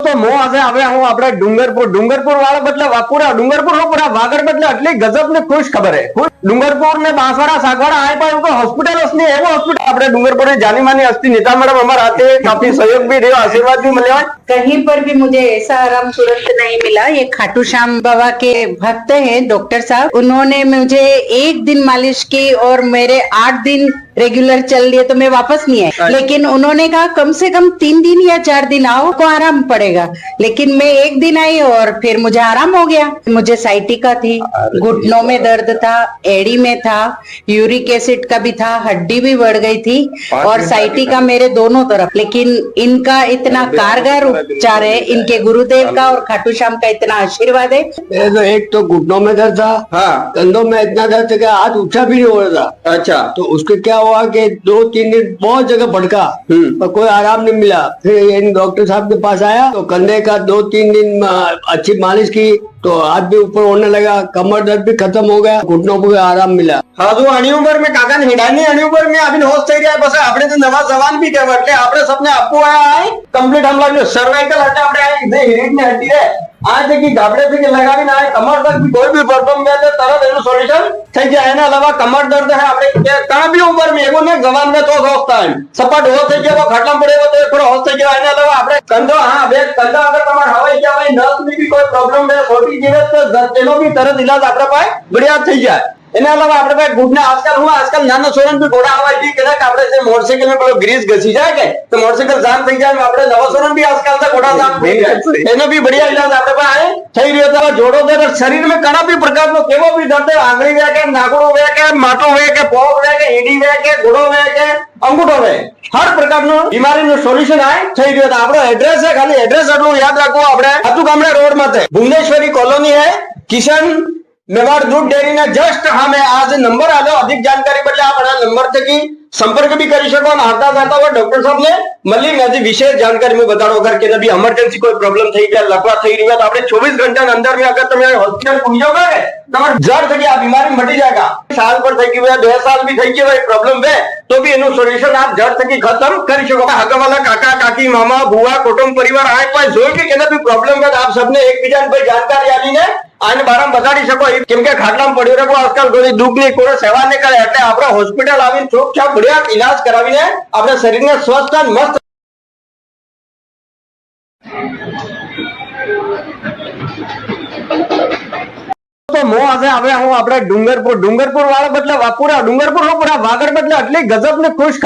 તો મો આજે હવે હું આપણે ડુંગરપુર વાળા બદલે પૂરા ડુંગરપુર નો પૂરા વાગડ बदले आटली गजब ने खुश खबर है। डूंगरपुर ने बांसवाड़ा सागवाड़ा आए पर उनको हॉस्पिटल उसने एवं हॉस्पिटल अपने डूंगरपुर में जानी मानी हस्ती नीता मैडम हमारे आते काफी सहयोग भी रहा, आशीर्वाद भी मिले। कहीं पर भी मुझे ऐसा आराम तुरंत नहीं मिला। ये खाटू श्याम बाबा के भक्त हैं डॉक्टर साहब, उन्होंने मुझे 1 दिन मालिश की और मेरे 8 दिन रेगुलर चल लिए तो मैं वापस नहीं आई, लेकिन उन्होंने कहा कम से कम 3 दिन या 4 दिन आओ को आराम पड़ेगा। लेकिन मैं 1 दिन आई और फिर मुझे आराम हो गया। मुझे साइटिका थी, घुटनों में दर्द था, एड़ी में था, यूरिक एसिड का भी था, हड्डी भी बढ़ गई थी और साइटिका मेरे दोनों तरफ। लेकिन इनका इतना कारगर उपचार है, इनके गुरुदेव का और खाटू श्याम का इतना आशीर्वाद है। तो एक तो घुटनों में दर्द था, हाँ, कंधों में इतना दर्द था कि हाथ ऊंचा भी नहीं हो रहा था। अच्छा, तो उसके क्या हुआ कि 2-3 दिन बहुत जगह भटका पर कोई आराम नहीं मिला। फिर इन डॉक्टर साहब के पास आया तो कंधे का 2-3 दिन अच्छी मालिश की तो हाथ भी ऊपर होने लगा, कमर दर्द भी खत्म हो गया, घुटनों को भी आराम मिला। हाँ, जो अणी उम्र में काका ने हिडानी अणी उम्र में अभी होश થઈ રહ્યા પછી આપણે તો નવા જવાન भी કહેવા એટલે આપણે સપને આપવું આય કમ્પ્લીટ હમલા જો સર્વાઇકલ હટા આપણે આ જે હિરીટ ને હટી રે આ જે की ગાબડે થી લગાવીને આ કમર દર્દ भी कोई भी प्रॉब्लम में तो तरत એનું સોલ્યુશન થઈ જાય। એના અલાવા કમર દર્દ है આપણે કણા भी उम्र में एगो ने जवान ने तो होश થાય સપાટ હોશ થઈ ગયો ખાટલા પડે તો થોડો હોશ થઈ ગયો। એના અલાવા આપણે કંધો હા બે કંધા અગર તમાર હવાઈ ગયા હોય નસ में भी कोई प्रॉब्लम है छोटी जीवे तो તેનો भी તરત इलाज આપણે પાસે बढ़िया થઈ જાય। એના અલાવા આપણે પાસે ઘૂંટના આજકાલ નાનો સોરન भी ઘોડા આવા જી કે આપણે જે મોટરસાઇકલ में પેલો ગ્રીસ ઘસી જાય કે તો મોટરસાઇકલ જામ થઈ જાય આપણે નવો સોરન भी આજકાલ તો ઘોડા જામ થઈ જાય એનો भी बढ़िया इलाज આપણે પાસે થઈ રહ્યો છે। જોડો દર્દ શરીર में ઘણા भी પ્રકારનો કેવો भी દર્દ આંગળી વે કે નાગડો વે કે માટો વે કે પોગ વે કે ઈડી વે કે ઘોડો વે કે અંગૂઠો વે हर प्रकार बीमारी नो सोल्यूशन आए થઈ રહ્યો છે। આપણો એડ્રેસ છે ખાલી એડ્રેસ એટલું યાદ રાખો આપણે હતું ગામડા રોડ માં ભુવનેશ્वरी कॉलोनी है, किशन मेवाड़ दूध डेयरी ने जस्ट हमें आज नंबर आलो अधिक जानकारी बदले आप नंबर थकी संपर्क भी कर सको आता जाता हुआ डॉक्टर साहब ने मल्ली में विशेष जानकारी में बताड़ो अगर के भी इमरजेंसी कोई प्रॉब्लम थी गया लकवा थी रही है तो आपने 24 घंटा के अंदर में अगर तुम हॉस्पिटल पहुंचोगे તમારે જડ થકી આ બીમારી મટી જાયગા। સાલ પર થઈ ગયું 2 સાલ भी થઈ ગયો प्रॉब्लम है तो भी એનું સોલ્યુશન आप જડ થકી खत्म કરી શકો। હગાવાલા કાકા કાકી મામા ભુવા કુટુંબ પરિવાર આ કોઈ જોઈ કે કેના भी प्रॉब्लम है आप सबने એકબીજાને ભાઈ जानकारी આલીને આને બારામાં બતાડી શકો કેમ કે ખાટલામાં પડ્યો રહેવો આજકાલ કોઈ દુઃખ ની કોઈ સેવા ન કરે એટલે આપણે હોસ્પિટલ આવીને ચોકછાપ बढ़िया इलाज कराવીને આપણે શરીરને સ્વસ્થ અને મસ્ત तो मो आज હવે હું આપણે ડુંગરપુર વાળા બદલે પૂરા ડુંગરપુર નો પૂરા વાગડ બદલે આટલી ગજબ ને ખુશ